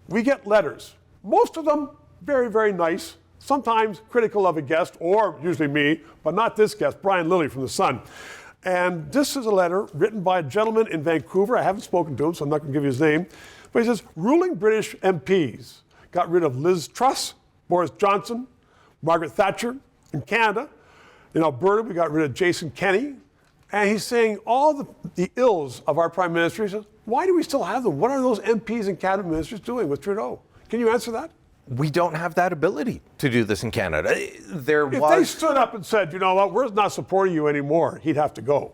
we get letters. Most of them very, very nice, sometimes critical of a guest, or usually me, but not this guest, Brian Lilley from The Sun. And this is a letter written by a gentleman in Vancouver. I haven't spoken to him, so I'm not going to give you his name. But he says, ruling British MPs got rid of Liz Truss, Boris Johnson, Margaret Thatcher. In Canada, in Alberta, we got rid of Jason Kenney. And he's saying all the ills of our prime minister. He says, why do we still have them? What are those MPs and cabinet ministers doing with Trudeau? Can you answer that? We don't have that ability to do this in Canada. If they stood up and said, you know what, we're not supporting you anymore, he'd have to go.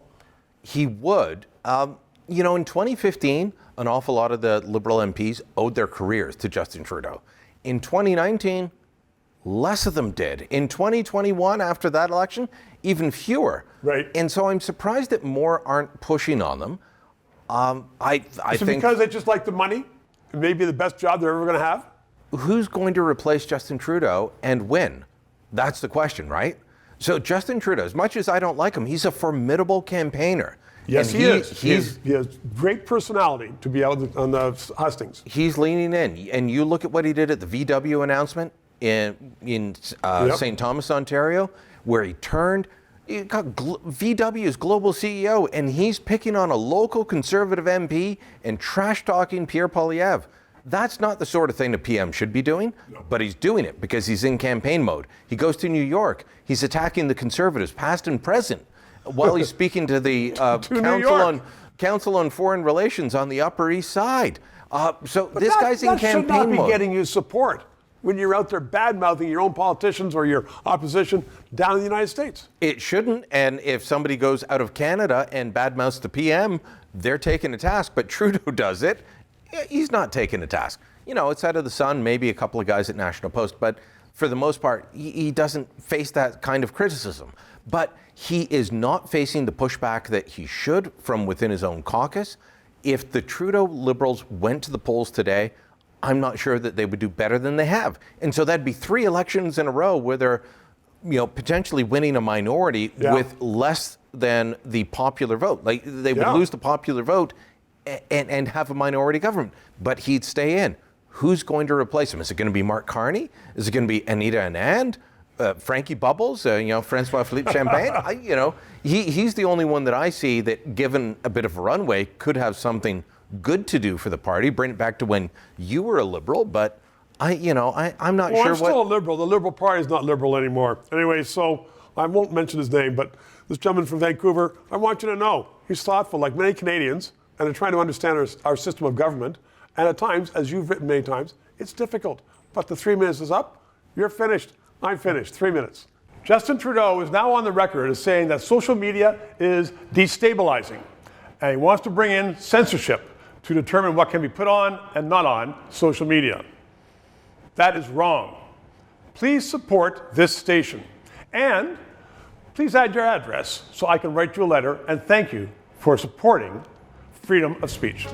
He would. You know, in 2015, an awful lot of the Liberal MPs owed their careers to Justin Trudeau. In 2019, less of them did. In 2021, after that election, even fewer. Right. And so I'm surprised that more aren't pushing on them. I think because they just like the money? It may be the best job they're ever going to have? Who's going to replace Justin Trudeau and when? That's the question, right? So Justin Trudeau, as much as I don't like him, he's a formidable campaigner. Yes, he is. He has great personality to be out on the hustings. He's leaning in. And you look at what he did at the VW announcement in St. Thomas, Ontario, where he got VW's global CEO, and he's picking on a local Conservative MP and trash-talking Pierre Poilievre. That's not the sort of thing the PM should be doing, but he's doing it because he's in campaign mode. He goes to New York. He's attacking the Conservatives, past and present, while he's speaking to the Council on Foreign Relations on the Upper East Side. So this guy's in campaign mode. That should not be getting you support when you're out there bad-mouthing your own politicians or your opposition down in the United States. It shouldn't, and if somebody goes out of Canada and bad-mouths the PM, they're taking a task, but Trudeau does it. He's not taking a task. You know, it's out of The Sun, maybe a couple of guys at National Post, but for the most part, he doesn't face that kind of criticism. But he is not facing the pushback that he should from within his own caucus. If the Trudeau Liberals went to the polls today, I'm not sure that they would do better than they have. And so that'd be 3 elections in a row where they're, you know, potentially winning a minority with less than the popular vote. Like they would lose the popular vote and have a minority government, but he'd stay in. Who's going to replace him? Is it going to be Mark Carney? Is it going to be Anita Anand? Frankie Bubbles? Francois Philippe Champagne? He's the only one that I see that, given a bit of a runway, could have something good to do for the party. Bring it back to when you were a Liberal, but I'm not sure I'm still a Liberal. The Liberal Party is not Liberal anymore. Anyway, so I won't mention his name, but this gentleman from Vancouver, I want you to know, he's thoughtful, like many Canadians, and are trying to understand our system of government. And at times, as you've written many times, it's difficult. But the 3 minutes is up. You're finished. I'm finished. 3 minutes. Justin Trudeau is now on the record as saying that social media is destabilizing. And he wants to bring in censorship to determine what can be put on and not on social media. That is wrong. Please support this station. And please add your address so I can write you a letter and thank you for supporting freedom of speech.